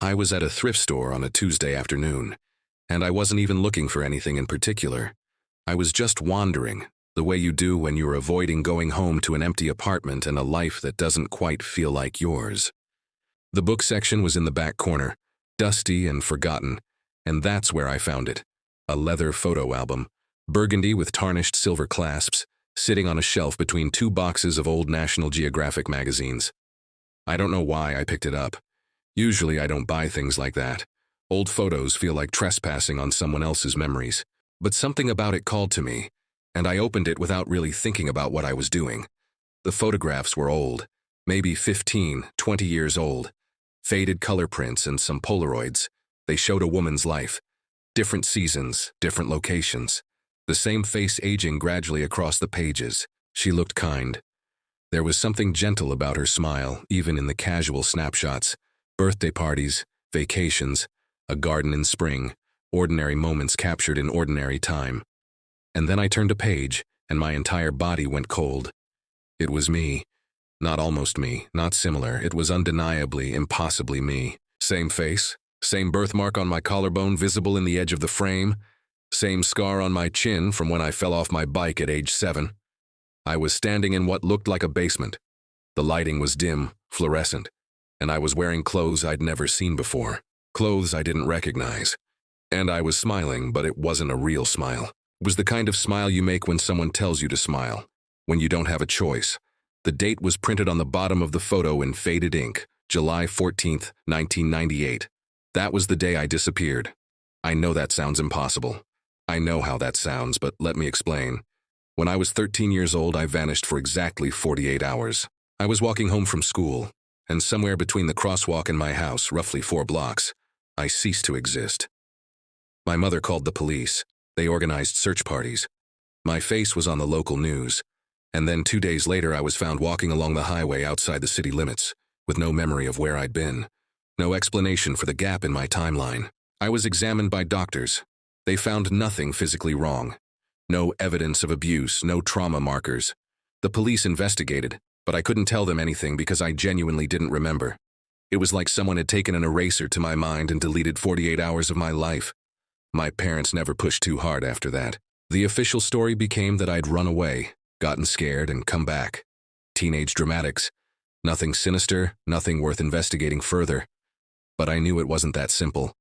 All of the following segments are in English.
I was at a thrift store on a Tuesday afternoon, and I wasn't even looking for anything in particular. I was just wandering, the way you do when you're avoiding going home to an empty apartment and a life that doesn't quite feel like yours. The book section was in the back corner, dusty and forgotten, and that's where I found it. A leather photo album, burgundy with tarnished silver clasps, sitting on a shelf between two boxes of old National Geographic magazines. I don't know why I picked it up. Usually I don't buy things like that. Old photos feel like trespassing on someone else's memories. But something about it called to me, and I opened it without really thinking about what I was doing. The photographs were old, maybe 15, 20 years old. Faded color prints and some Polaroids. They showed a woman's life. Different seasons, different locations. The same face aging gradually across the pages. She looked kind. There was something gentle about her smile, even in the casual snapshots. Birthday parties, vacations, a garden in spring, ordinary moments captured in ordinary time. And then I turned a page, and my entire body went cold. It was me. Not almost me, not similar. It was undeniably, impossibly me. Same face, same birthmark on my collarbone visible in the edge of the frame, same scar on my chin from when I fell off my bike at age 7. I was standing in what looked like a basement. The lighting was dim, fluorescent, and I was wearing clothes I'd never seen before, clothes I didn't recognize. And I was smiling, but it wasn't a real smile. It was the kind of smile you make when someone tells you to smile, when you don't have a choice. The date was printed on the bottom of the photo in faded ink, July 14th, 1998. That was the day I disappeared. I know that sounds impossible. I know how that sounds, but let me explain. When I was 13 years old, I vanished for exactly 48 hours. I was walking home from school, and somewhere between the crosswalk and my house, roughly 4 blocks, I ceased to exist. My mother called the police. They organized search parties. My face was on the local news. And then 2 days later, I was found walking along the highway outside the city limits, with no memory of where I'd been. No explanation for the gap in my timeline. I was examined by doctors. They found nothing physically wrong. No evidence of abuse, no trauma markers. The police investigated, but I couldn't tell them anything because I genuinely didn't remember. It was like someone had taken an eraser to my mind and deleted 48 hours of my life. My parents never pushed too hard after that. The official story became that I'd run away, gotten scared, and come back. Teenage dramatics. Nothing sinister, nothing worth investigating further. But I knew it wasn't that simple.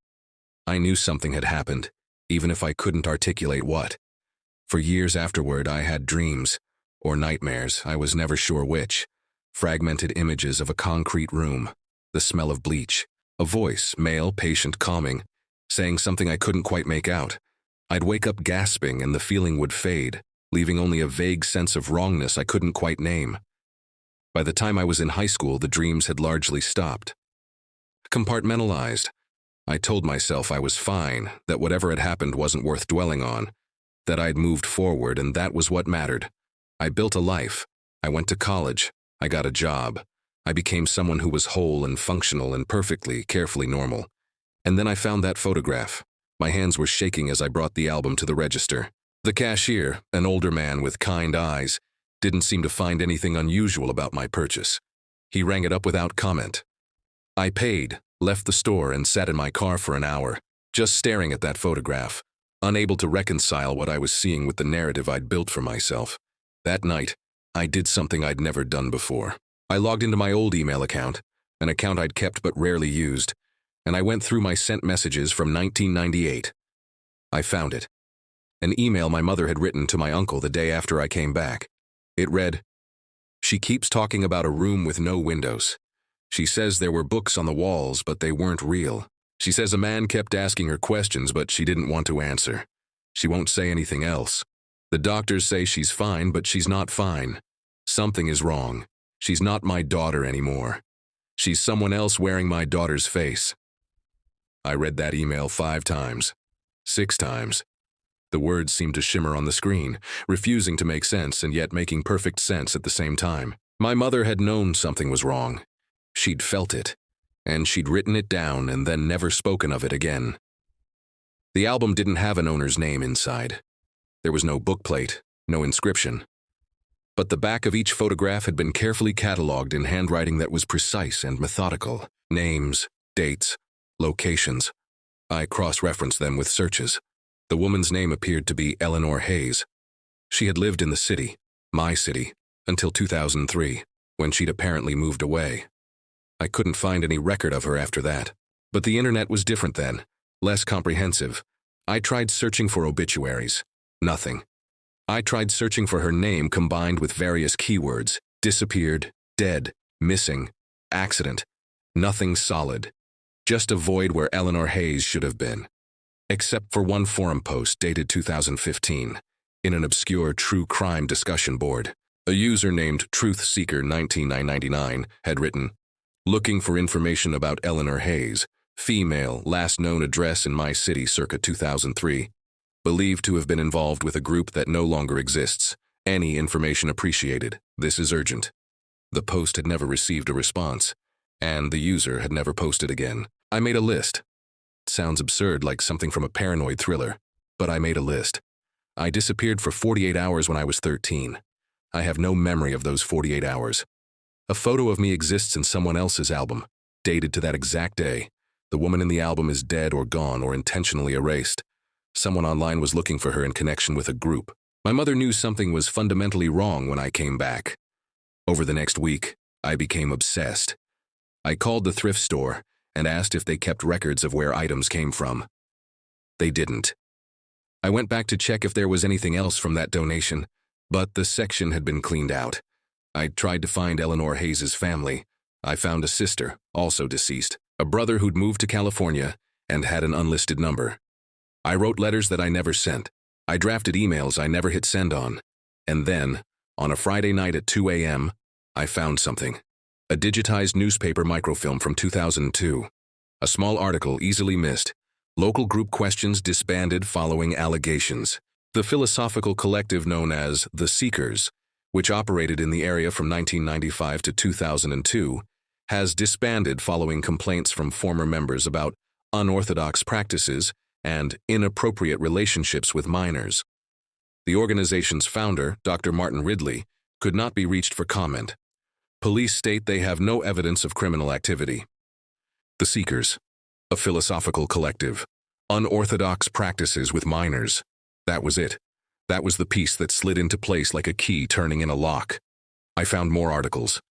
I knew something had happened, even if I couldn't articulate what. For years afterward, I had dreams, or nightmares, I was never sure which. Fragmented images of a concrete room, the smell of bleach, a voice, male, patient, calming, saying something I couldn't quite make out. I'd wake up gasping and the feeling would fade, leaving only a vague sense of wrongness I couldn't quite name. By the time I was in high school, the dreams had largely stopped. Compartmentalized. I told myself I was fine, that whatever had happened wasn't worth dwelling on, that I'd moved forward and that was what mattered. I built a life. I went to college. I got a job. I became someone who was whole and functional and perfectly, carefully normal. And then I found that photograph. My hands were shaking as I brought the album to the register. The cashier, an older man with kind eyes, didn't seem to find anything unusual about my purchase. He rang it up without comment. I paid, left the store, and sat in my car for an hour, just staring at that photograph, unable to reconcile what I was seeing with the narrative I'd built for myself. That night, I did something I'd never done before. I logged into my old email account, an account I'd kept but rarely used, and I went through my sent messages from 1998. I found it. An email my mother had written to my uncle the day after I came back. It read, "She keeps talking about a room with no windows. She says there were books on the walls, but they weren't real. She says a man kept asking her questions, but she didn't want to answer. She won't say anything else. The doctors say she's fine, but she's not fine. Something is wrong. She's not my daughter anymore. She's someone else wearing my daughter's face." I read that email 5 times, 6 times. The words seemed to shimmer on the screen, refusing to make sense and yet making perfect sense at the same time. My mother had known something was wrong. She'd felt it, and she'd written it down and then never spoken of it again. The album didn't have an owner's name inside. There was no bookplate, no inscription. But the back of each photograph had been carefully catalogued in handwriting that was precise and methodical. Names, dates, locations. I cross-referenced them with searches. The woman's name appeared to be Eleanor Hayes. She had lived in the city, my city, until 2003, when she'd apparently moved away. I couldn't find any record of her after that. But the internet was different then, less comprehensive. I tried searching for obituaries. Nothing. I tried searching for her name combined with various keywords: disappeared, dead, missing, accident. Nothing solid. Just a void where Eleanor Hayes should have been. Except for one forum post dated 2015, in an obscure true crime discussion board. A user named TruthSeeker19999 had written, "Looking for information about Eleanor Hayes, female, last known address in my city circa 2003. Believed to have been involved with a group that no longer exists. Any information appreciated. This is urgent." The post had never received a response, and the user had never posted again. I made a list. It sounds absurd, like something from a paranoid thriller, but I made a list. I disappeared for 48 hours when I was 13. I have no memory of those 48 hours. A photo of me exists in someone else's album, dated to that exact day. The woman in the album is dead or gone or intentionally erased. Someone online was looking for her in connection with a group. My mother knew something was fundamentally wrong when I came back. Over the next week, I became obsessed. I called the thrift store and asked if they kept records of where items came from. They didn't. I went back to check if there was anything else from that donation, but the section had been cleaned out. I tried to find Eleanor Hayes' family. I found a sister, also deceased, a brother who'd moved to California and had an unlisted number. I wrote letters that I never sent. I drafted emails I never hit send on. And then, on a Friday night at 2 a.m., I found something. A digitized newspaper microfilm from 2002. A small article easily missed. Local group questions disbanded following allegations. The philosophical collective known as The Seekers, which operated in the area from 1995 to 2002, has disbanded following complaints from former members about unorthodox practices and inappropriate relationships with minors. The organization's founder, Dr. Martin Ridley, could not be reached for comment. Police state they have no evidence of criminal activity. The Seekers, a philosophical collective, unorthodox practices with minors. That was it. That was the piece that slid into place like a key turning in a lock. I found more articles.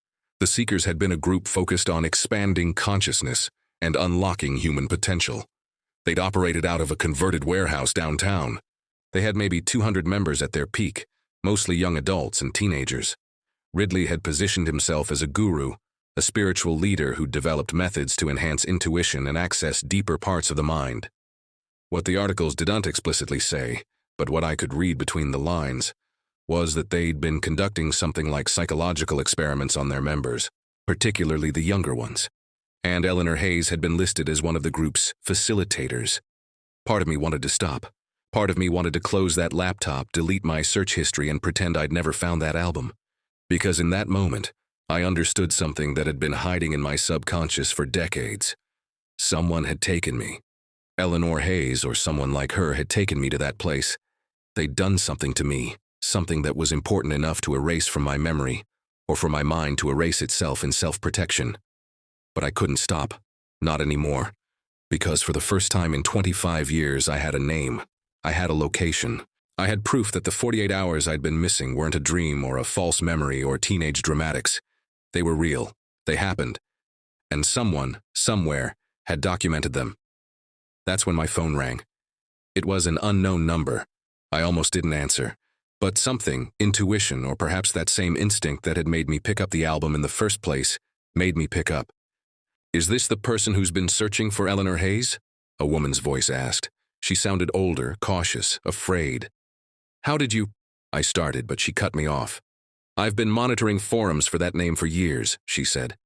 The Seekers had been a group focused on expanding consciousness and unlocking human potential. They'd operated out of a converted warehouse downtown. They had maybe 200 members at their peak, mostly young adults and teenagers. Ridley had positioned himself as a guru, a spiritual leader who developed methods to enhance intuition and access deeper parts of the mind. What the articles didn't explicitly say, but what I could read between the lines, was that they'd been conducting something like psychological experiments on their members, particularly the younger ones. And Eleanor Hayes had been listed as one of the group's facilitators. Part of me wanted to stop. Part of me wanted to close that laptop, delete my search history, and pretend I'd never found that album. Because in that moment, I understood something that had been hiding in my subconscious for decades. Someone had taken me. Eleanor Hayes or someone like her had taken me to that place. They'd done something to me, something that was important enough to erase from my memory, or for my mind to erase itself in self-protection. But I couldn't stop. Not anymore. Because for the first time in 25 years, I had a name. I had a location. I had proof that the 48 hours I'd been missing weren't a dream or a false memory or teenage dramatics. They were real. They happened. And someone, somewhere, had documented them. That's when my phone rang. It was an unknown number. I almost didn't answer. But something, intuition, or perhaps that same instinct that had made me pick up the album in the first place, made me pick up. "Is this the person who's been searching for Eleanor Hayes?" a woman's voice asked. She sounded older, cautious, afraid. "How did you—" I started, but she cut me off. "I've been monitoring forums for that name for years," she said.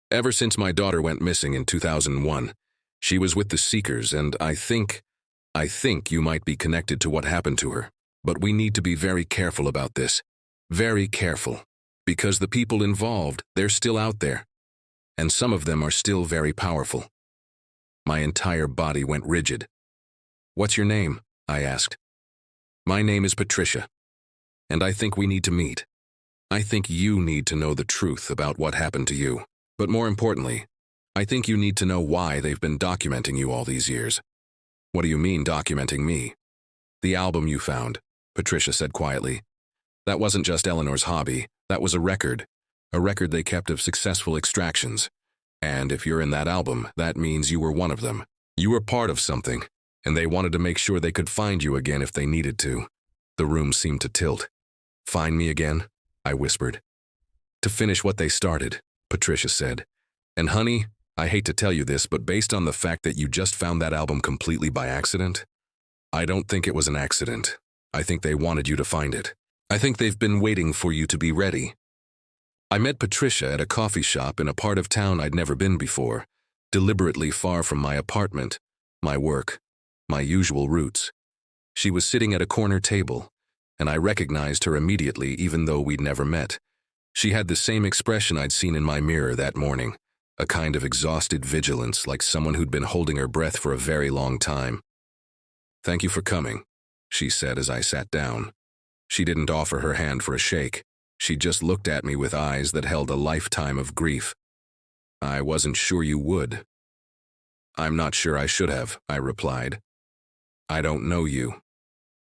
"Ever since my daughter went missing in 2001. She was with the Seekers, and I think you might be connected to what happened to her. But we need to be very careful about this. Very careful. Because the people involved, they're still out there. And some of them are still very powerful." My entire body went rigid. "What's your name?" I asked. "My name is Patricia. And I think we need to meet. I think you need to know the truth about what happened to you. But more importantly, I think you need to know why they've been documenting you all these years. What do you mean, documenting me? The album you found, Patricia said quietly. That wasn't just Eleanor's hobby, that was a record they kept of successful extractions. And if you're in that album, that means you were one of them. You were part of something, and they wanted to make sure they could find you again if they needed to. The room seemed to tilt. Find me again? I whispered. To finish what they started, Patricia said. And honey, I hate to tell you this, but based on the fact that you just found that album completely by accident, I don't think it was an accident. I think they wanted you to find it. I think they've been waiting for you to be ready. I met Patricia at a coffee shop in a part of town I'd never been before, deliberately far from my apartment, my work, my usual routes. She was sitting at a corner table, and I recognized her immediately even though we'd never met. She had the same expression I'd seen in my mirror that morning, a kind of exhausted vigilance like someone who'd been holding her breath for a very long time. Thank you for coming, she said as I sat down. She didn't offer her hand for a shake. She just looked at me with eyes that held a lifetime of grief. I wasn't sure you would. I'm not sure I should have, I replied. I don't know you.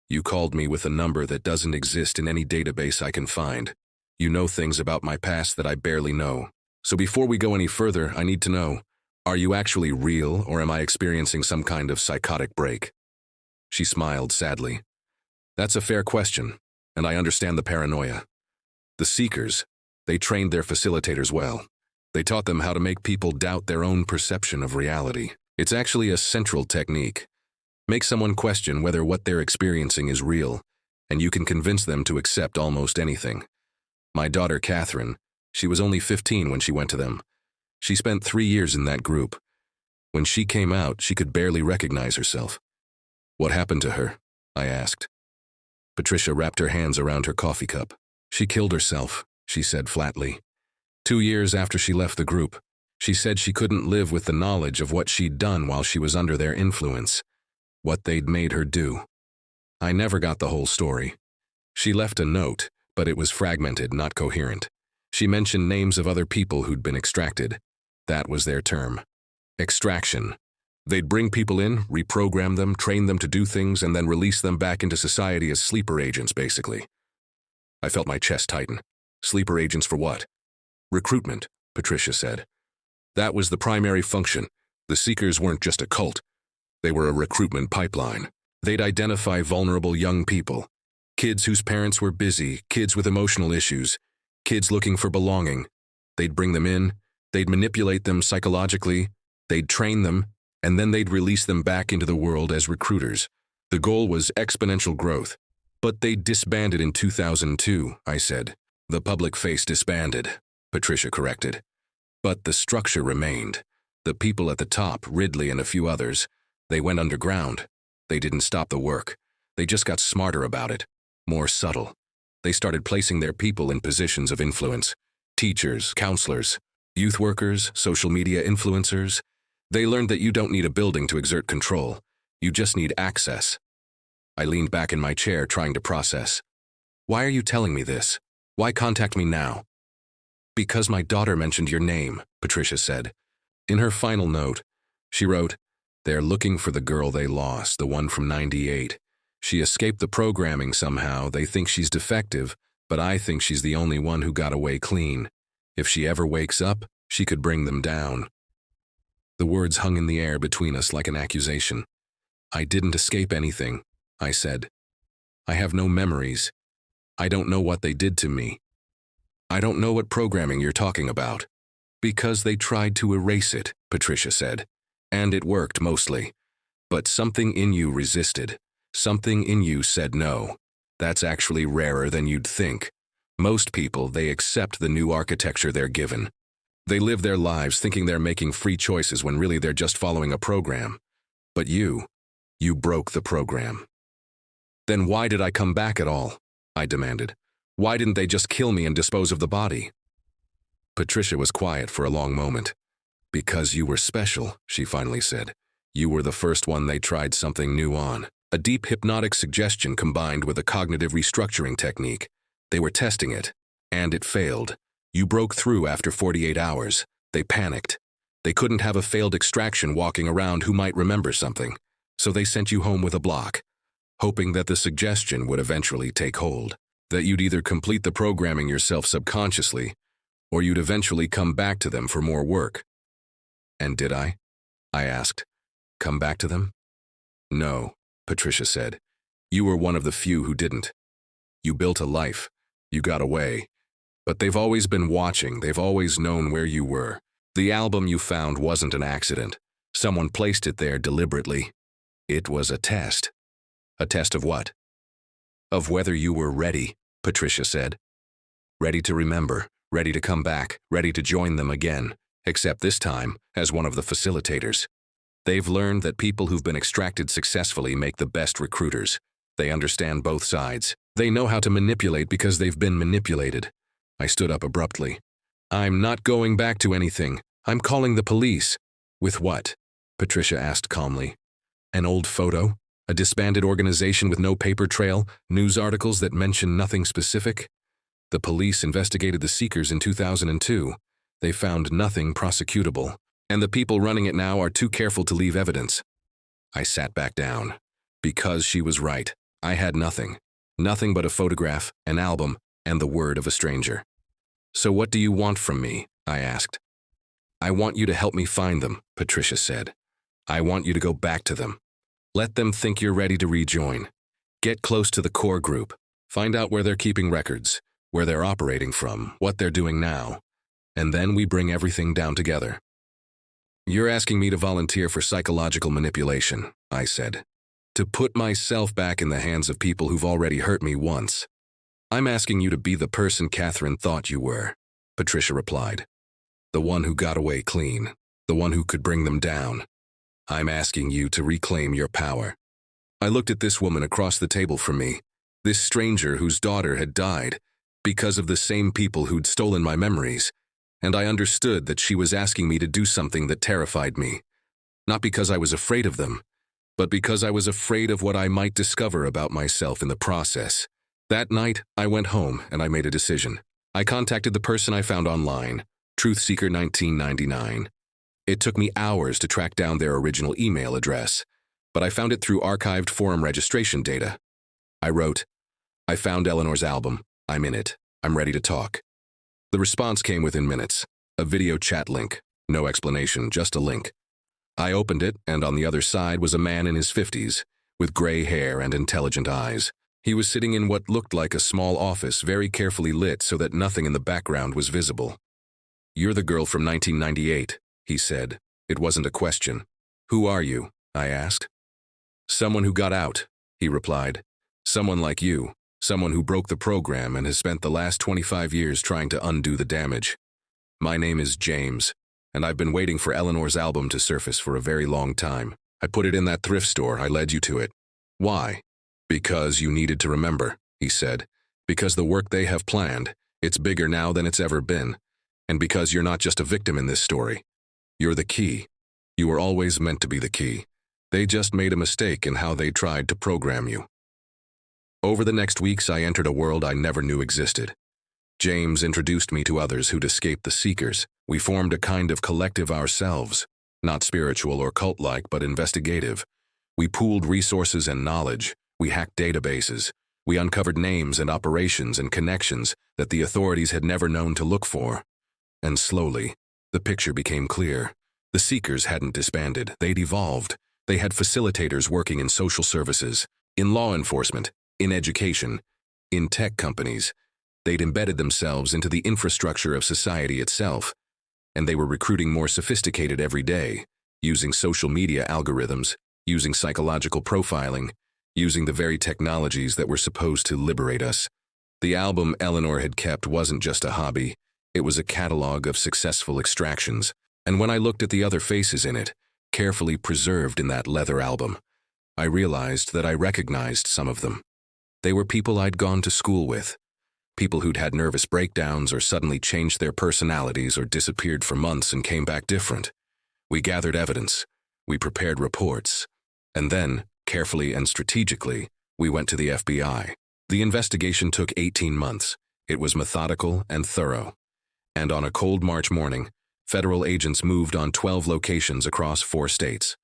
You called me with a number that doesn't exist in any database I can find. You know things about my past that I barely know. So before we go any further, I need to know, are you actually real or am I experiencing some kind of psychotic break? She smiled sadly. That's a fair question, and I understand the paranoia. The Seekers, they trained their facilitators well. They taught them how to make people doubt their own perception of reality. It's actually a central technique. Make someone question whether what they're experiencing is real, and you can convince them to accept almost anything. My daughter, Catherine, she was only 15 when she went to them. She spent 3 years in that group. When she came out, she could barely recognize herself. What happened to her? I asked. Patricia wrapped her hands around her coffee cup. She killed herself, she said flatly. 2 years after she left the group, she said she couldn't live with the knowledge of what she'd done while she was under their influence, what they'd made her do. I never got the whole story. She left a note, but it was fragmented, not coherent. She mentioned names of other people who'd been extracted. That was their term. Extraction. They'd bring people in, reprogram them, train them to do things, and then release them back into society as sleeper agents, basically. I felt my chest tighten. Sleeper agents for what? Recruitment, Patricia said. That was the primary function. The Seekers weren't just a cult. They were a recruitment pipeline. They'd identify vulnerable young people. Kids whose parents were busy, kids with emotional issues, kids looking for belonging. They'd bring them in, they'd manipulate them psychologically, they'd train them, and then they'd release them back into the world as recruiters. The goal was exponential growth. But they disbanded in 2002, I said. The public face disbanded, Patricia corrected. But the structure remained. The people at the top, Ridley and a few others, they went underground. They didn't stop the work. They just got smarter about it, more subtle. They started placing their people in positions of influence. Teachers, counselors, youth workers, social media influencers. They learned that you don't need a building to exert control. You just need access. I leaned back in my chair, trying to process. Why are you telling me this? Why contact me now? Because my daughter mentioned your name, Patricia said. In her final note, she wrote, they're looking for the girl they lost, the one from '98. She escaped the programming somehow. They think she's defective, but I think she's the only one who got away clean. If she ever wakes up, she could bring them down. The words hung in the air between us like an accusation. I didn't escape anything, I said. I have no memories. I don't know what they did to me. I don't know what programming you're talking about. Because they tried to erase it, Patricia said. And it worked mostly. But something in you resisted. Something in you said no. That's actually rarer than you'd think. Most people, they accept the new architecture they're given. They live their lives thinking they're making free choices when really they're just following a program. But you broke the program. Then why did I come back at all? I demanded. Why didn't they just kill me and dispose of the body? Patricia was quiet for a long moment. Because you were special, she finally said. You were the first one they tried something new on. A deep hypnotic suggestion combined with a cognitive restructuring technique. They were testing it, and it failed. You broke through after 48 hours. They panicked. They couldn't have a failed extraction walking around who might remember something, so they sent you home with a block, hoping that the suggestion would eventually take hold, that you'd either complete the programming yourself subconsciously, or you'd eventually come back to them for more work. And did I? I asked. Come back to them? No, Patricia said. You were one of the few who didn't. You built a life. You got away. But they've always been watching. They've always known where you were. The album you found wasn't an accident. Someone placed it there deliberately. It was a test. A test of what? Of whether you were ready, Patricia said. Ready to remember, ready to come back, ready to join them again, except this time as one of the facilitators. They've learned that people who've been extracted successfully make the best recruiters. They understand both sides. They know how to manipulate because they've been manipulated. I stood up abruptly. I'm not going back to anything. I'm calling the police. With what? Patricia asked calmly. An old photo? A disbanded organization with no paper trail? News articles that mention nothing specific? The police investigated the Seekers in 2002. They found nothing prosecutable, and the people running it now are too careful to leave evidence. I sat back down. Because she was right. I had nothing. Nothing but a photograph, an album, and the word of a stranger. So what do you want from me? I asked. I want you to help me find them, Patricia said. I want you to go back to them. Let them think you're ready to rejoin. Get close to the core group. Find out where they're keeping records, where they're operating from, what they're doing now. And then we bring everything down together. You're asking me to volunteer for psychological manipulation, I said. To put myself back in the hands of people who've already hurt me once. I'm asking you to be the person Catherine thought you were, Patricia replied. The one who got away clean, the one who could bring them down. I'm asking you to reclaim your power. I looked at this woman across the table from me, this stranger whose daughter had died because of the same people who'd stolen my memories, and I understood that she was asking me to do something that terrified me. Not because I was afraid of them, but because I was afraid of what I might discover about myself in the process. That night, I went home and I made a decision. I contacted the person I found online, Truthseeker 1999. It took me hours to track down their original email address, but I found it through archived forum registration data. I wrote, I found Eleanor's album. I'm in it. I'm ready to talk. The response came within minutes. A video chat link. No explanation, just a link. I opened it, and on the other side was a man in his 50s, with gray hair and intelligent eyes. He was sitting in what looked like a small office, very carefully lit so that nothing in the background was visible. You're the girl from 1998, he said. It wasn't a question. Who are you? I asked. Someone who got out, he replied. Someone like you, someone who broke the program and has spent the last 25 years trying to undo the damage. My name is James, and I've been waiting for Eleanor's album to surface for a very long time. I put it in that thrift store. I led you to it. Why? Because you needed to remember, he said. Because the work they have planned, it's bigger now than it's ever been. And because you're not just a victim in this story. You're the key. You were always meant to be the key. They just made a mistake in how they tried to program you. Over the next weeks, I entered a world I never knew existed. James introduced me to others who'd escaped the Seekers. We formed a kind of collective ourselves, not spiritual or cult-like, but investigative. We pooled resources and knowledge. We hacked databases. We uncovered names and operations and connections that the authorities had never known to look for. And slowly, the picture became clear. The Seekers hadn't disbanded. They'd evolved. They had facilitators working in social services, in law enforcement, in education, in tech companies. They'd embedded themselves into the infrastructure of society itself, and they were recruiting more sophisticated every day, using social media algorithms, using psychological profiling, using the very technologies that were supposed to liberate us. The album Eleanor had kept wasn't just a hobby. It was a catalog of successful extractions, and when I looked at the other faces in it, carefully preserved in that leather album, I realized that I recognized some of them. They were people I'd gone to school with, people who'd had nervous breakdowns or suddenly changed their personalities or disappeared for months and came back different. We gathered evidence, we prepared reports, and then, carefully and strategically, we went to the FBI. The investigation took 18 months. It was methodical and thorough. And on a cold March morning, Federal agents moved on 12 locations across 4 states.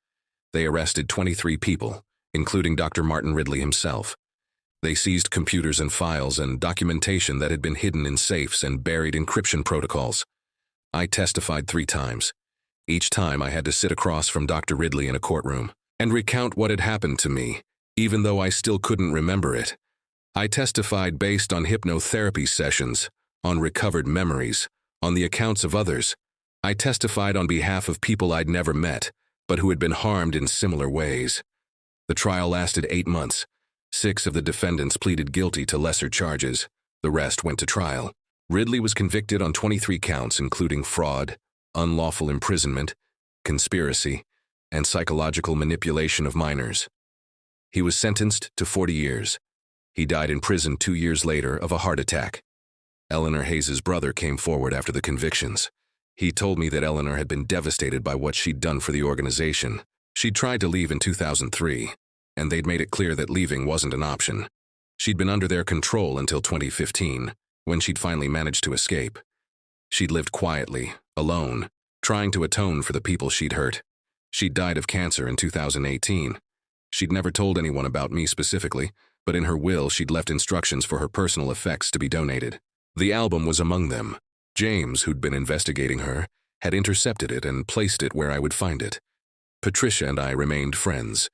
They arrested 23 people, including Dr. Martin Ridley himself. They seized computers and files and documentation that had been hidden in safes and buried encryption protocols. I testified 3 times. Each time I had to sit across from Dr. Ridley in a courtroom and recount what had happened to me, even though I still couldn't remember it. I testified based on hypnotherapy sessions, on recovered memories, on the accounts of others. I testified on behalf of people I'd never met, but who had been harmed in similar ways. The trial lasted 8 months. 6 of the defendants pleaded guilty to lesser charges. The rest went to trial. Ridley was convicted on 23 counts, including fraud, unlawful imprisonment, conspiracy, and psychological manipulation of minors. He was sentenced to 40 years. He died in prison 2 years later of a heart attack. Eleanor Hayes' brother came forward after the convictions. He told me that Eleanor had been devastated by what she'd done for the organization. She'd tried to leave in 2003, and they'd made it clear that leaving wasn't an option. She'd been under their control until 2015, when she'd finally managed to escape. She'd lived quietly, alone, trying to atone for the people she'd hurt. She'd died of cancer in 2018. She'd never told anyone about me specifically, but in her will she'd left instructions for her personal effects to be donated. The album was among them. James, who'd been investigating her, had intercepted it and placed it where I would find it. Patricia and I remained friends.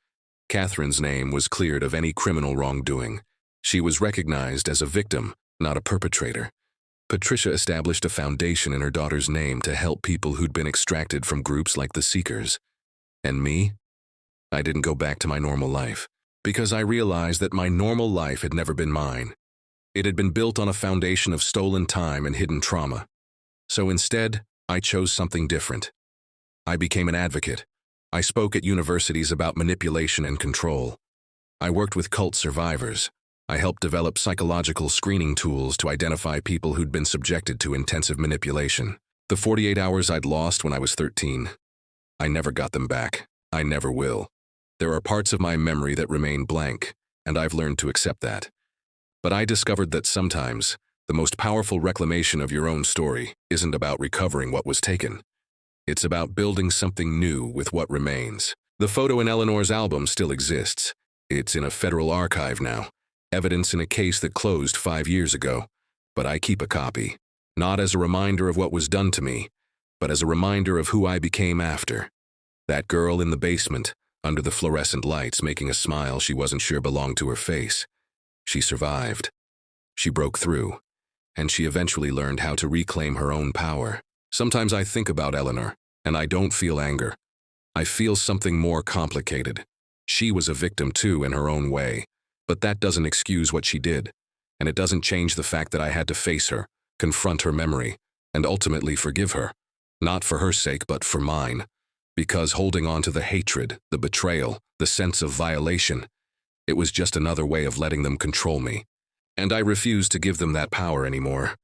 Catherine's name was cleared of any criminal wrongdoing. She was recognized as a victim, not a perpetrator. Patricia established a foundation in her daughter's name to help people who'd been extracted from groups like the Seekers. And me? I didn't go back to my normal life, because I realized that my normal life had never been mine. It had been built on a foundation of stolen time and hidden trauma. So instead, I chose something different. I became an advocate. I spoke at universities about manipulation and control. I worked with cult survivors. I helped develop psychological screening tools to identify people who'd been subjected to intensive manipulation. The 48 hours I'd lost when I was 13, I never got them back. I never will. There are parts of my memory that remain blank, and I've learned to accept that. But I discovered that sometimes, the most powerful reclamation of your own story isn't about recovering what was taken. It's about building something new with what remains. The photo in Eleanor's album still exists. It's in a federal archive now, evidence in a case that closed 5 years ago. But I keep a copy, not as a reminder of what was done to me, but as a reminder of who I became after. That girl in the basement, under the fluorescent lights, making a smile she wasn't sure belonged to her face. She survived. She broke through, and she eventually learned how to reclaim her own power. Sometimes I think about Eleanor, and I don't feel anger. I feel something more complicated. She was a victim too in her own way, but that doesn't excuse what she did, and it doesn't change the fact that I had to face her, confront her memory, and ultimately forgive her. Not for her sake, but for mine. Because holding on to the hatred, the betrayal, the sense of violation, it was just another way of letting them control me. And I refused to give them that power anymore.